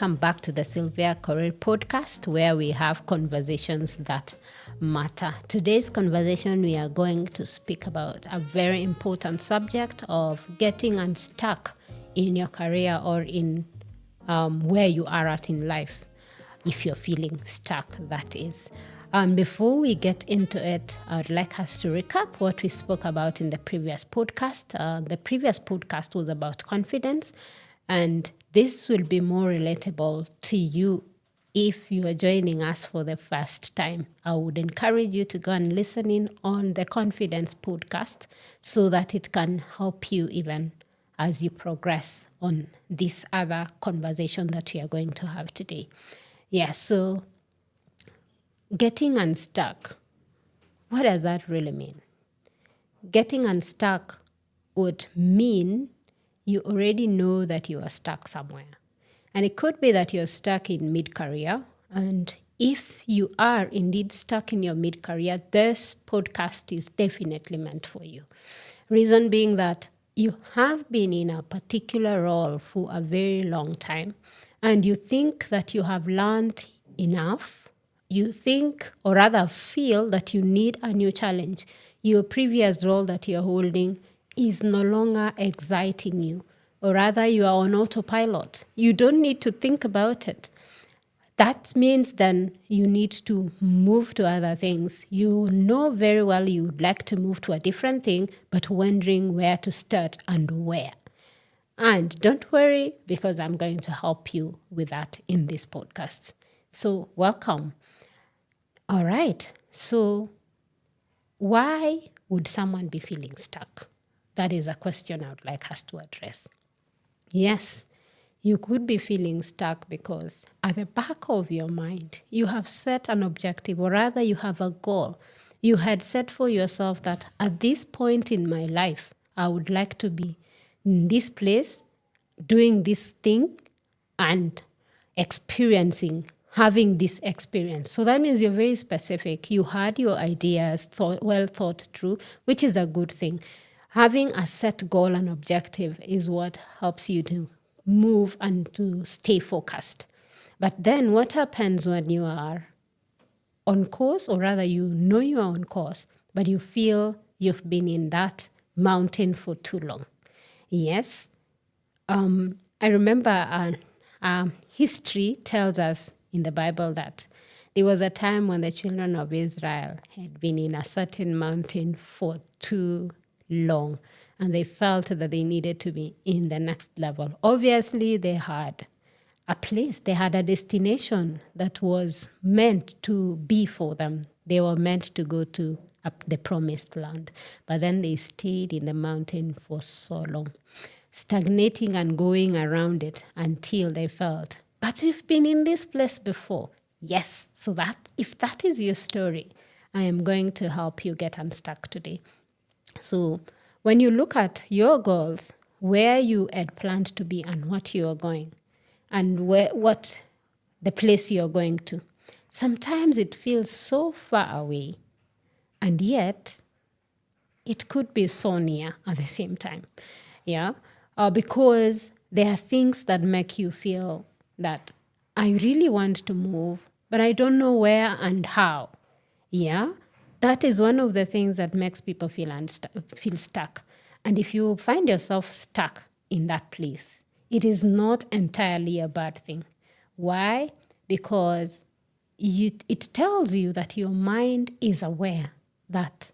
welcome back to the Sylvia Career Podcast, where we have conversations that matter. Today's conversation, we are going to speak about a very important subject of getting unstuck in your career or in where you are at in life, if you're feeling stuck, that is. Before we get into it, I'd like us to recap what we spoke about in the previous podcast. The previous podcast was about confidence, and this will be more relatable to you if you are joining us for the first time. I would encourage you to go and listen in on the confidence podcast so that it can help you even as you progress on this other conversation that we are going to have today. So getting unstuck, what does that really mean? Getting unstuck would mean you already know that you are stuck somewhere. And it could be that you're stuck in mid-career. And if you are indeed stuck in your mid-career, this podcast is definitely meant for you. Reason being that you have been in a particular role for a very long time, and you think that you have learned enough. You think, or rather feel, that you need a new challenge. Your previous role that you're holding is no longer exciting you, or rather you are on autopilot. You don't need to think about it. That means then you need to move to other things. You know very well you would like to move to a different thing, but wondering where to start and where. And don't worry, because I'm going to help you with that in this podcast. So welcome. All right. So why would someone be feeling stuck? That is a question I would like us to address. Yes, you could be feeling stuck because at the back of your mind, you have set an objective, or rather you have a goal. You had set for yourself that at this point in my life, I would like to be in this place, doing this thing, and having this experience. So that means you're very specific. You had your ideas well thought through, which is a good thing. Having a set goal and objective is what helps you to move and to stay focused. But then what happens when you are on course, or rather you know you are on course, but you feel you've been in that mountain for too long? Yes. I remember history tells us in the Bible that there was a time when the children of Israel had been in a certain mountain for too long, and they felt that they needed to be in the next level. Obviously, they had a place, they had a destination that was meant to be for them. They were meant to go to the promised land, but then they stayed in the mountain for so long, stagnating and going around it until they felt, but we've been in this place before. Yes, so that if that is your story, I am going to help you get unstuck today. So when you look at your goals, where you had planned to be and what you are going, and what the place you're going to, sometimes it feels so far away, and yet it could be so near at the same time. Because there are things that make you feel that I really want to move, but I don't know where and how. That is one of the things that makes people feel stuck. And if you find yourself stuck in that place, it is not entirely a bad thing. Why? Because it tells you that your mind is aware that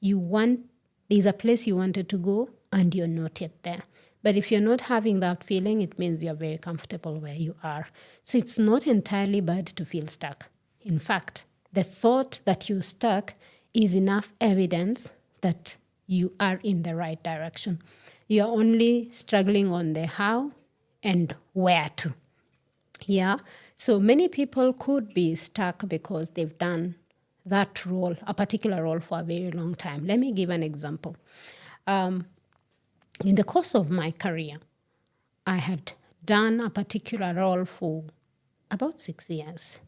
there's a place you wanted to go and you're not yet there. But if you're not having that feeling, it means you're very comfortable where you are. So it's not entirely bad to feel stuck. In fact, the thought that you're stuck is enough evidence that you are in the right direction. You're only struggling on the how and where to. So many people could be stuck because they've done that role, a particular role, for a very long time. Let me give an example. In the course of my career, I had done a particular role for about 6 years.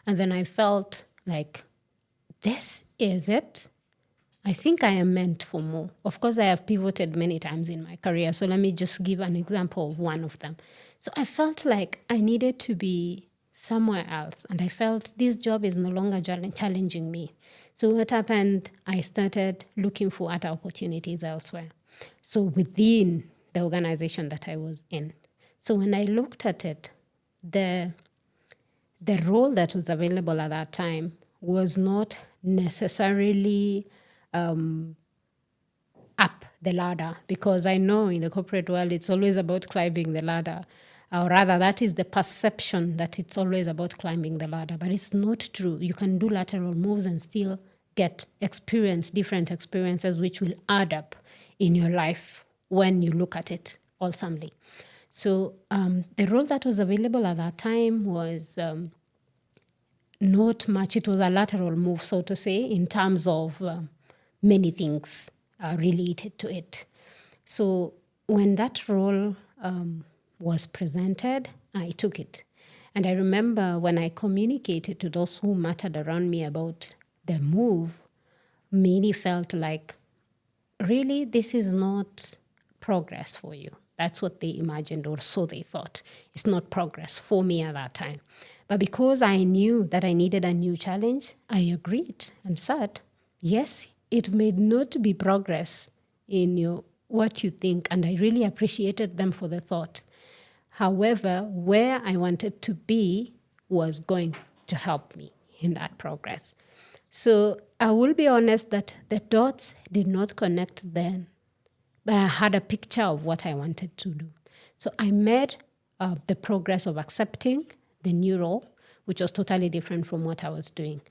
And then I felt like, this is it. I think I am meant for more. Of course, I have pivoted many times in my career. So let me just give an example of one of them. So I felt like I needed to be somewhere else. And I felt this job is no longer challenging me. So what happened? I started looking for other opportunities elsewhere. So within the organization that I was in. So when I looked at it, the role that was available at that time was not necessarily up the ladder, because I know in the corporate world it's always about climbing the ladder, or rather that is the perception that it's always about climbing the ladder, but it's not true. You can do lateral moves and still get different experiences which will add up in your life when you look at it wholesomely. So the role that was available at that time was not much. It was a lateral move, so to say, in terms of many things related to it. So when that role was presented, I took it. And I remember when I communicated to those who mattered around me about the move, many felt like, really, this is not progress for you. That's what they imagined, or so they thought. It's not progress for me at that time. But because I knew that I needed a new challenge, I agreed and said, yes, it may not be progress in what you think, and I really appreciated them for the thought. However, where I wanted to be was going to help me in that progress. So I will be honest that the dots did not connect then, but I had a picture of what I wanted to do. So I made the progress of accepting the new role, which was totally different from what I was doing.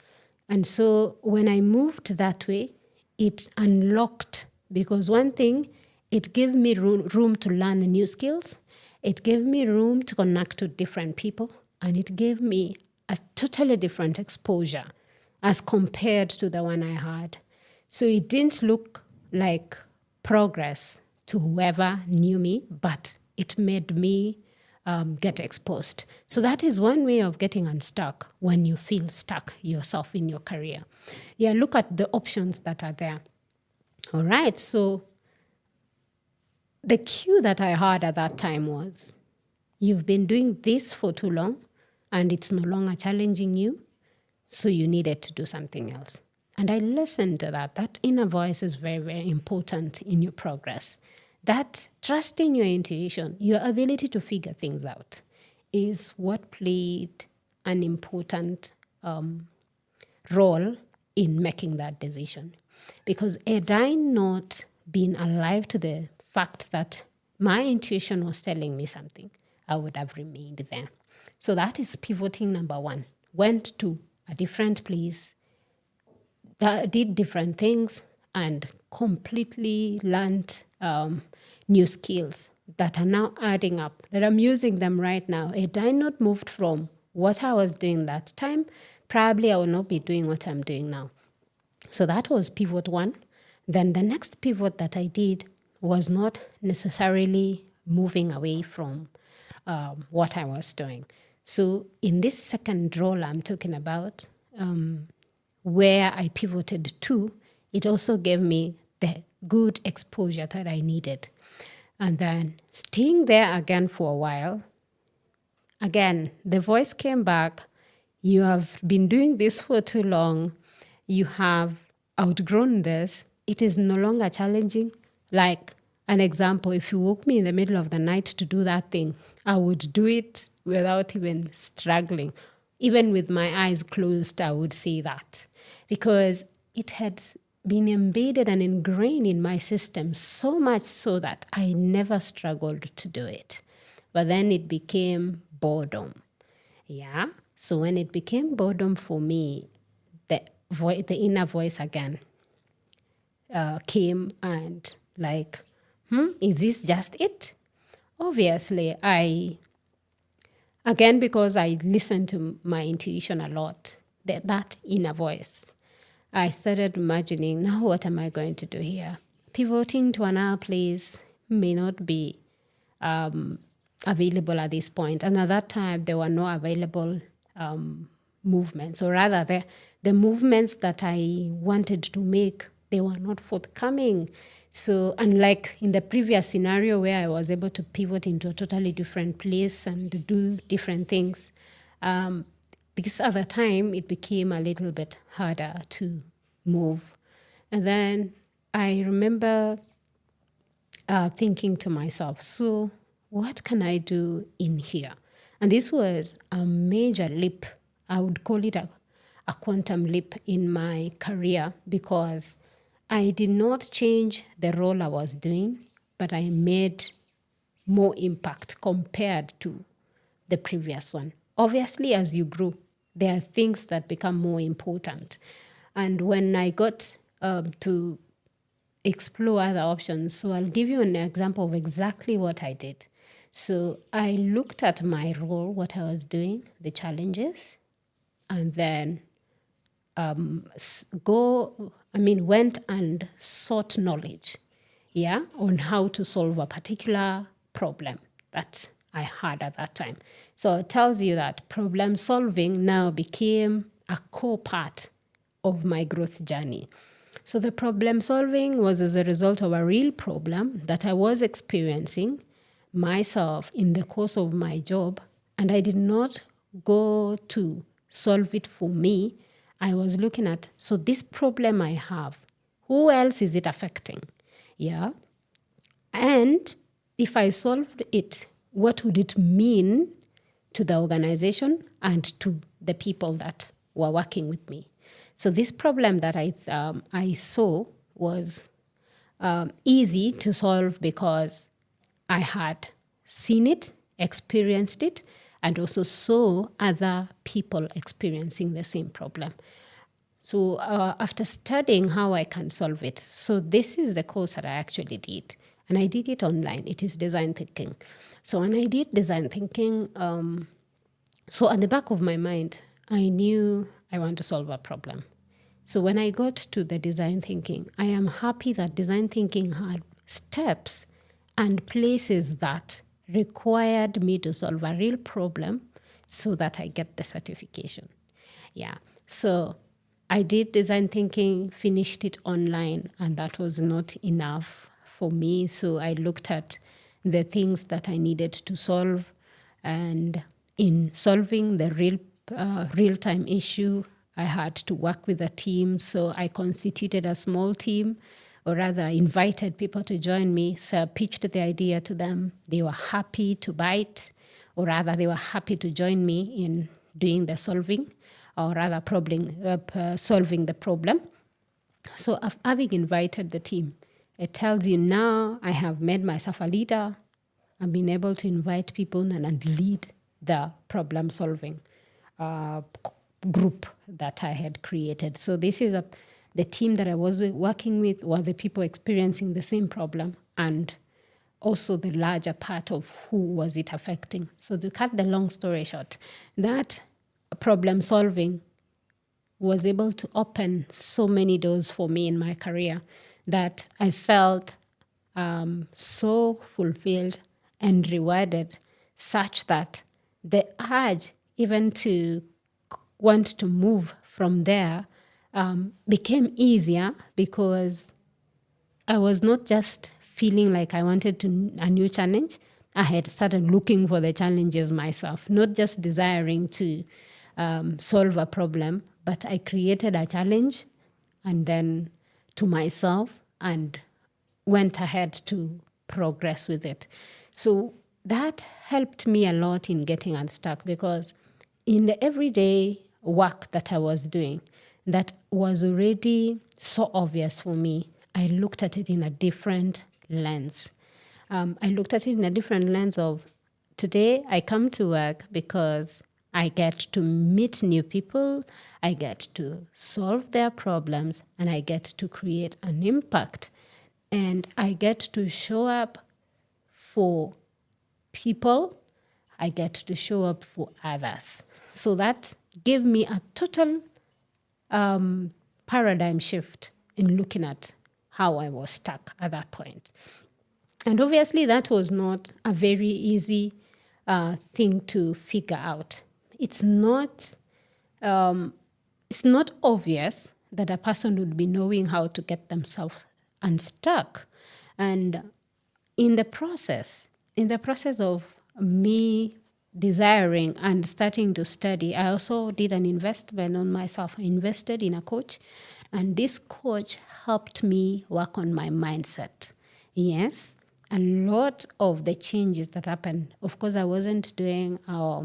And so when I moved that way, it unlocked, because one thing, it gave me room to learn new skills. It gave me room to connect with different people. And it gave me a totally different exposure as compared to the one I had. So it didn't look like progress to whoever knew me, but it made me get exposed. So that is one way of getting unstuck when you feel stuck yourself in your career. Yeah, look at the options that are there. All right, so the cue that I had at that time was, you've been doing this for too long and it's no longer challenging you, so you needed to do something else. And I listened to that. That inner voice is very, very important in your progress. That trust in your intuition, your ability to figure things out, is what played an important role in making that decision. Because had I not been alive to the fact that my intuition was telling me something, I would have remained there. So that is pivoting number one. Went to a different place, did different things, and completely learned new skills that are now adding up, that I'm using them right now. Had I not moved from what I was doing that time, probably I would not be doing what I'm doing now. So that was pivot one. Then the next pivot that I did was not necessarily moving away from what I was doing. So in this second role I'm talking about, where I pivoted to, it also gave me the good exposure that I needed. And then staying there again for a while, again, the voice came back. You have been doing this for too long. You have outgrown this. It is no longer challenging. Like an example, if you woke me in the middle of the night to do that thing, I would do it without even struggling. Even with my eyes closed, I would say that. Because it had been embedded and ingrained in my system so much so that I never struggled to do it. But then it became boredom. Yeah. So when it became boredom for me, the inner voice again came and like, is this just it? Obviously, because I listened to my intuition a lot, that inner voice, I started imagining, now what am I going to do here? Pivoting to another place may not be available at this point. And at that time, there were no available movements, or rather, the movements that I wanted to make they were not forthcoming. So unlike in the previous scenario where I was able to pivot into a totally different place and do different things, because at the time it became a little bit harder to move. And then I remember thinking to myself, so what can I do in here? And this was a major leap. I would call it a quantum leap in my career, because I did not change the role I was doing, but I made more impact compared to the previous one. Obviously, as you grow, there are things that become more important. And when I got to explore other options, so I'll give you an example of exactly what I did. So I looked at my role, what I was doing, the challenges, and then went and sought knowledge, on how to solve a particular problem that I had at that time. So it tells you that problem solving now became a core part of my growth journey. So the problem solving was as a result of a real problem that I was experiencing myself in the course of my job, and I did not go to solve it for me. I was looking at, so this problem I have, who else is it affecting? Yeah. And if I solved it, what would it mean to the organization and to the people that were working with me? So this problem that I saw was easy to solve because I had seen it, experienced it, and also saw other people experiencing the same problem. So after studying how I can solve it, so this is the course that I actually did. And I did it online. It is design thinking. So when I did design thinking, so at the back of my mind, I knew I want to solve a problem. So when I got to the design thinking, I am happy that design thinking had steps and places that required me to solve a real problem so that I get the certification. Yeah. So I did design thinking, finished it online, and that was not enough for me. So I looked at the things that I needed to solve, and in solving the real-time issue, I had to work with a team. So I constituted a small team, or rather invited people to join me. So I pitched the idea to them. They were happy to buy it, or rather they were happy to join me in doing the solving, or rather solving the problem. So having invited the team, it tells you now I have made myself a leader. I've been able to invite people and lead the problem solving group that I had created. So this is the team that I was working with were the people experiencing the same problem, and also the larger part of who was it affecting. So to cut the long story short, that problem solving was able to open so many doors for me in my career that I felt so fulfilled and rewarded, such that the urge even to want to move from there became easier, because I was not just feeling like I wanted a new challenge. I had started looking for the challenges myself, not just desiring to solve a problem, but I created a challenge and then to myself and went ahead to progress with it. So that helped me a lot in getting unstuck, because in the everyday work that I was doing, that was already so obvious for me, I looked at it in a different lens. I looked at it in a different lens of, today I come to work because I get to meet new people, I get to solve their problems, and I get to create an impact. And I get to show up for people, I get to show up for others. So that gave me a total paradigm shift in looking at how I was stuck at that point. And obviously that was not a very easy thing to figure out. It's not obvious that a person would be knowing how to get themselves unstuck. And in the process of me desiring and starting to study, I also did an investment on myself. I invested in a coach, and this coach helped me work on my mindset. Yes, a lot of the changes that happened. Of course, I wasn't doing a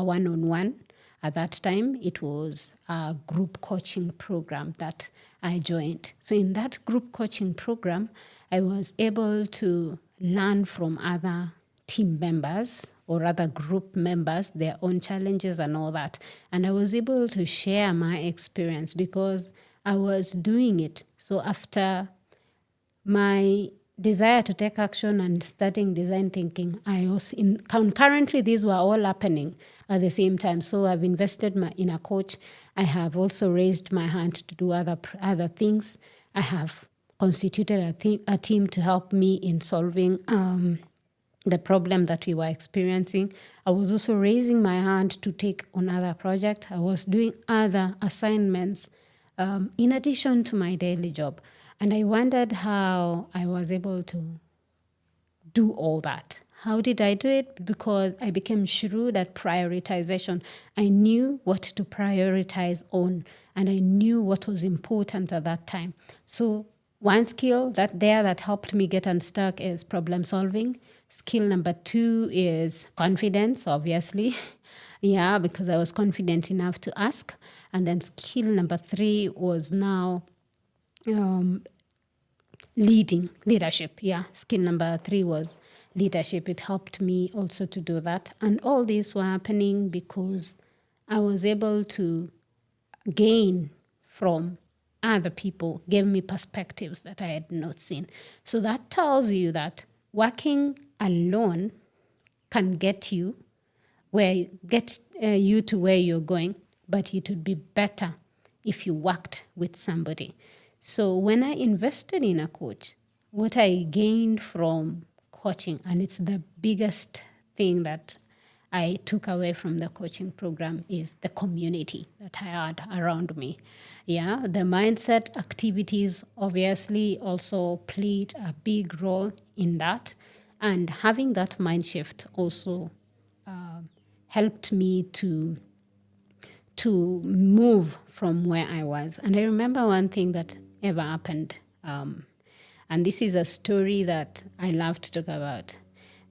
one-on-one at that time. It was a group coaching program that I joined. So in that group coaching program, I was able to learn from other team members or other group members, their own challenges and all that. And I was able to share my experience because I was doing it. So after my desire to take action and starting design thinking, I was concurrently, these were all happening at the same time. So I've invested in a coach. I have also raised my hand to do other things. I have constituted a team to help me in solving the problem that we were experiencing. I was also raising my hand to take on other projects. I was doing other assignments in addition to my daily job. And I wondered how I was able to do all that. How did I do it? Because I became shrewd at prioritization. I knew what to prioritize on, and I knew what was important at that time. So one skill that helped me get unstuck is problem solving. Skill number 2 is confidence, obviously. Yeah, because I was confident enough to ask. And then skill number 3 was now leadership. Yeah, skill number 3 was leadership. It helped me also to do that. And all these were happening because I was able to gain from other people, gave me perspectives that I had not seen. So that tells you that working alone can get you to where you're going, but it would be better if you worked with somebody. So when I invested in a coach, what I gained from coaching, and it's the biggest thing that I took away from the coaching program, is the community that I had around me. Yeah, the mindset activities obviously also played a big role in that. And having that mind shift also helped me to move from where I was. And I remember one thing that ever happened. And this is a story that I love to talk about.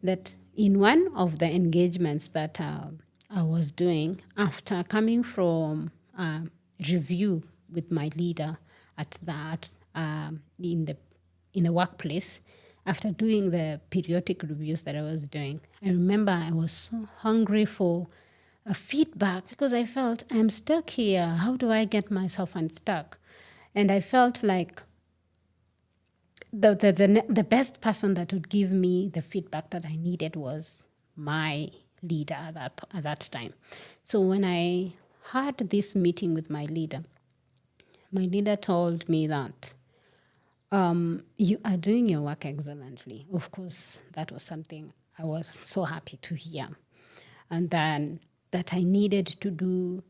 That in one of the engagements that I was doing, after coming from a review with my leader at that in the workplace, after doing the periodic reviews that I was doing, I remember I was so hungry for a feedback because I felt I'm stuck here. How do I get myself unstuck? And I felt like the best person that would give me the feedback that I needed was my leader at that time. So when I had this meeting with my leader told me that you are doing your work excellently. Of course, that was something I was so happy to hear. And then that I needed to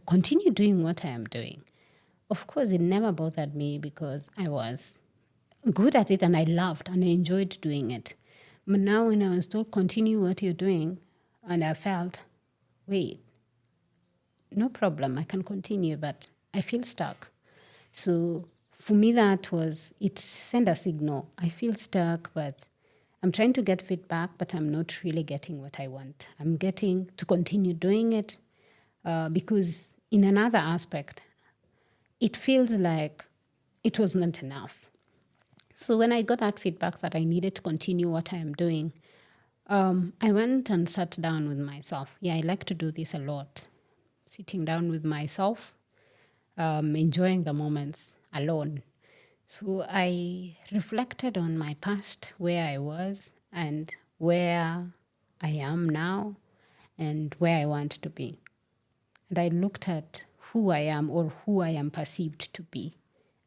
continue doing what I am doing. Of course, it never bothered me because I was good at it and I loved and I enjoyed doing it. But now when I was told, continue what you're doing, and I felt, wait, no problem, I can continue, but I feel stuck. So for me, it sent a signal. I feel stuck, but I'm trying to get feedback, but I'm not really getting what I want. I'm getting to continue doing it because in another aspect, it feels like it was not enough. So when I got that feedback that I needed to continue what I am doing, I went and sat down with myself. Yeah, I like to do this a lot. Sitting down with myself, enjoying the moments alone. So I reflected on my past, where I was and where I am now and where I want to be. And I looked at who I am or who I am perceived to be.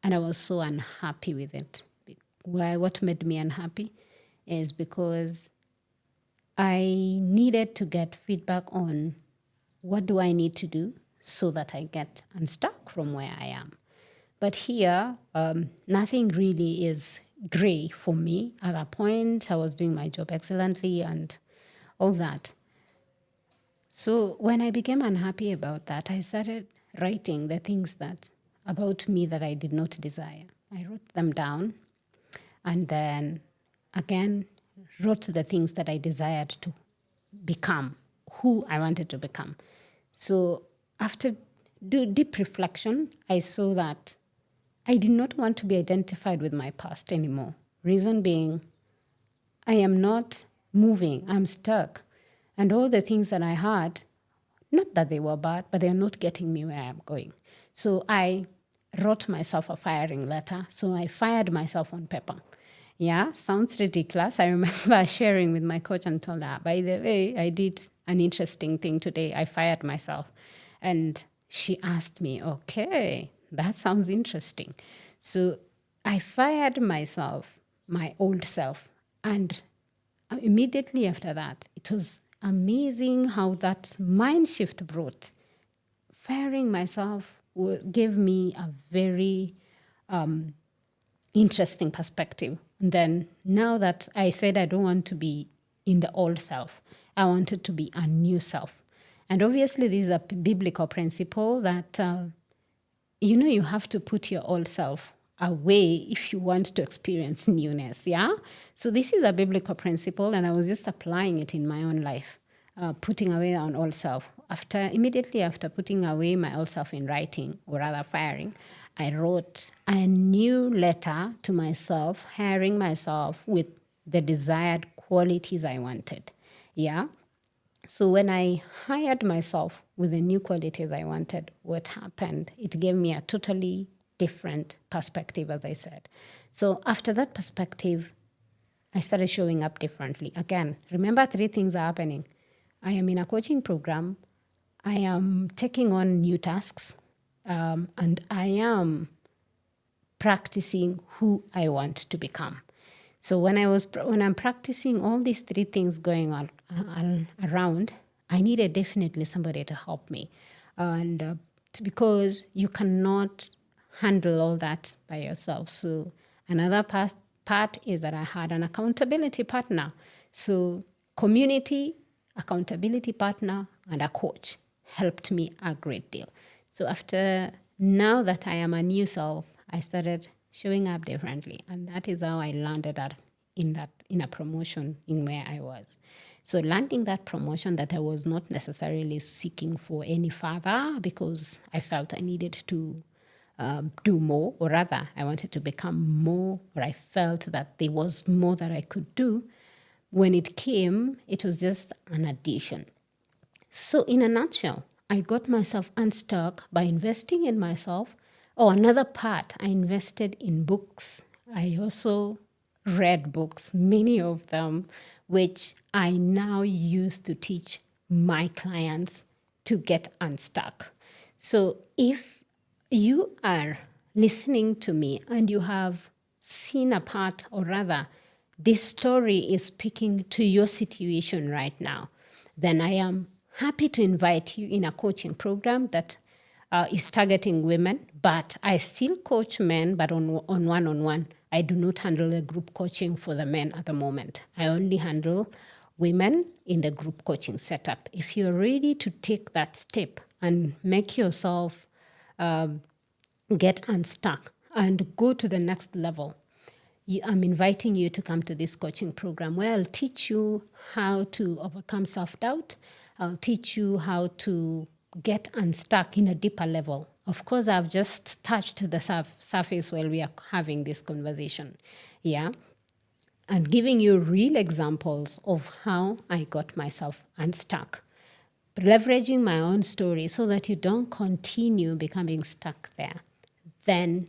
And I was so unhappy with it. What made me unhappy is because I needed to get feedback on what do I need to do so that I get unstuck from where I am. But here, nothing really is gray for me. At that point, I was doing my job excellently and all that. So when I became unhappy about that, I started writing the things that about me that I did not desire. I wrote them down and then again wrote the things that I desired to become, who I wanted to become. So after deep reflection, I saw that I did not want to be identified with my past anymore. Reason being, I am not moving, I'm stuck. And all the things that I had, not that they were bad, but they're not getting me where I'm going. So I wrote myself a firing letter. So I fired myself on paper. Yeah, sounds ridiculous. I remember sharing with my coach and told her, by the way, I did an interesting thing today. I fired myself. And she asked me, okay, that sounds interesting. So I fired myself, my old self. And immediately after that, it was amazing how that mind shift brought. Firing myself gave me a very interesting perspective. And then now that I said I don't want to be in the old self, I wanted to be a new self. And obviously, this is a biblical principle that, you have to put your old self away if you want to experience newness, yeah? So this is a biblical principle, and I was just applying it in my own life, putting away an old self. Immediately after putting away my old self in writing, or rather firing, I wrote a new letter to myself, hiring myself with the desired qualities I wanted, yeah? So when I hired myself with the new qualities I wanted, what happened? It gave me a totally different perspective, as I said. So after that perspective, I started showing up differently. Again, remember 3 things are happening. I am in a coaching program. I am taking on new tasks. And I am practicing who I want to become. So when I'm practicing all these 3 things going on around, I needed definitely somebody to help me, and because you cannot handle all that by yourself. So another part is that I had an accountability partner. So community, accountability partner, and a coach helped me a great deal. So now that I am a new self, I started showing up differently. And that is how I landed in a promotion in where I was. So landing that promotion that I was not necessarily seeking for any further, because I felt I needed to do more, or rather I wanted to become more, or I felt that there was more that I could do. When it came, it was just an addition. So in a nutshell, I got myself unstuck by investing in myself. Oh, another part, I invested in books. I also read books, many of them, which I now use to teach my clients to get unstuck. So if you are listening to me and you have seen a part, or rather, this story is speaking to your situation right now, then I am happy to invite you in a coaching program that is targeting women, but I still coach men, but on one-on-one. I do not handle the group coaching for the men at the moment. I only handle women in the group coaching setup. If you're ready to take that step and make yourself get unstuck and go to the next level, I'm inviting you to come to this coaching program where I'll teach you how to overcome self-doubt. I'll teach you how to get unstuck in a deeper level. Of course, I've just touched the surface while we are having this conversation. Yeah. And giving you real examples of how I got myself unstuck. Leveraging my own story so that you don't continue becoming stuck there. Then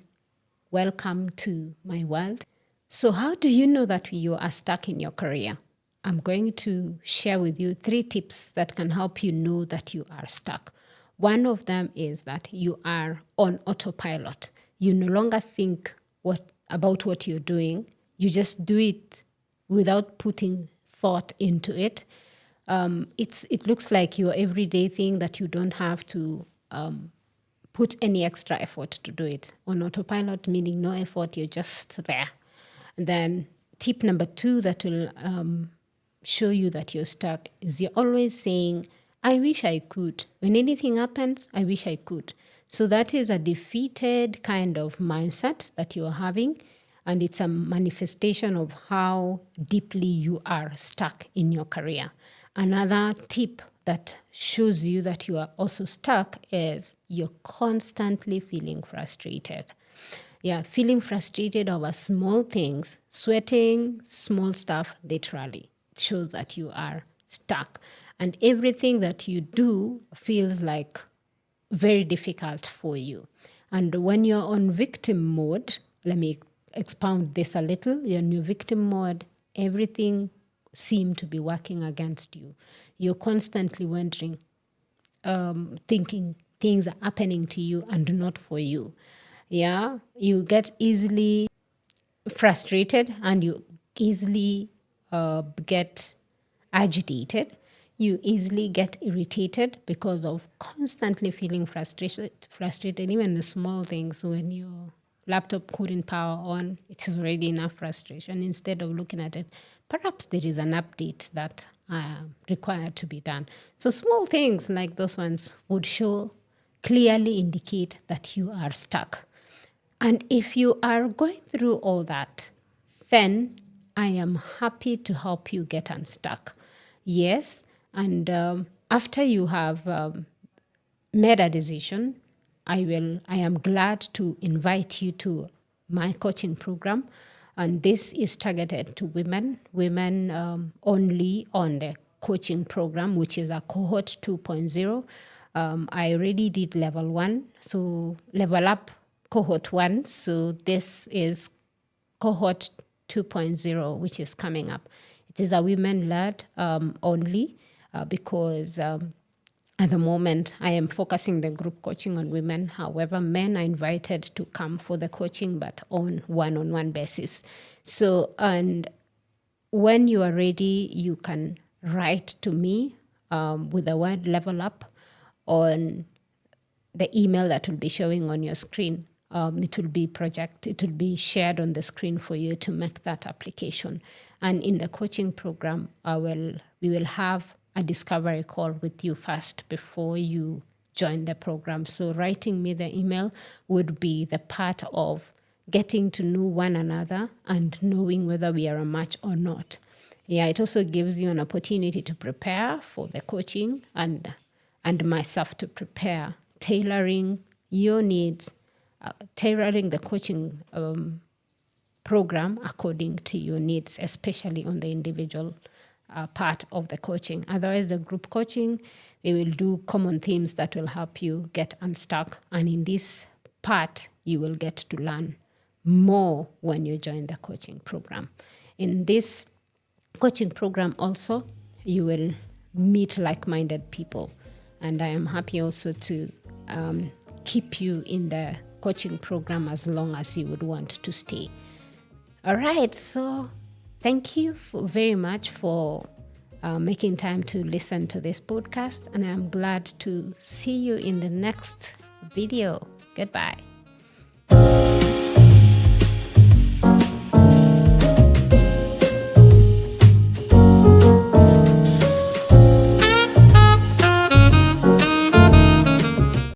welcome to my world. So how do you know that you are stuck in your career? I'm going to share with you 3 tips that can help you know that you are stuck. One of them is that you are on autopilot. You no longer think about what you're doing. You just do it without putting thought into it. It looks like your everyday thing that you don't have to put any extra effort to do it. On autopilot, meaning no effort, you're just there. And then tip number 2 that will show you that you're stuck is you're always saying, I wish I could. When anything happens, I wish I could. So that is a defeated kind of mindset that you're having. And it's a manifestation of how deeply you are stuck in your career. Another tip that shows you that you are also stuck is you're constantly feeling frustrated. Yeah, feeling frustrated over small things, sweating, small stuff, literally. It shows that you are stuck. And everything that you do feels like very difficult for you. And when you're on victim mode, let me expound this a little. You're in your victim mode, everything seems to be working against you. You're constantly wondering, thinking things are happening to you and not for you. Yeah, you get easily frustrated and you easily get agitated. You easily get irritated because of constantly feeling frustrated. Even the small things, when your laptop couldn't power on, it is already enough frustration. Instead of looking at it, perhaps there is an update that required to be done. So small things like those ones would clearly indicate that you are stuck. And if you are going through all that, then I am happy to help you get unstuck. Yes, and after you have made a decision, I am glad to invite you to my coaching program. And this is targeted to women only on the coaching program, which is a cohort 2.0. I already did level 1, so level up cohort 1. So this is cohort 2.0, which is coming up. It is a women-led only because at the moment I am focusing the group coaching on women. However, men are invited to come for the coaching, but on one-on-one basis. So, and when you are ready, you can write to me with the word level up on the email that will be showing on your screen. It will be shared on the screen for you to make that application. And in the coaching program, we will have a discovery call with you first before you join the program. So writing me the email would be the part of getting to know one another and knowing whether we are a match or not. Yeah, it also gives you an opportunity to prepare for the coaching and myself to prepare, tailoring your needs, tailoring the coaching program according to your needs, especially on the individual part of the coaching. Otherwise, the group coaching, we will do common themes that will help you get unstuck. And in this part, you will get to learn more when you join the coaching program. In this coaching program also, you will meet like-minded people. And I am happy also to keep you in the coaching program as long as you would want to stay. All right, so thank you very much for making time to listen to this podcast, and I'm glad to see you in the next video. Goodbye.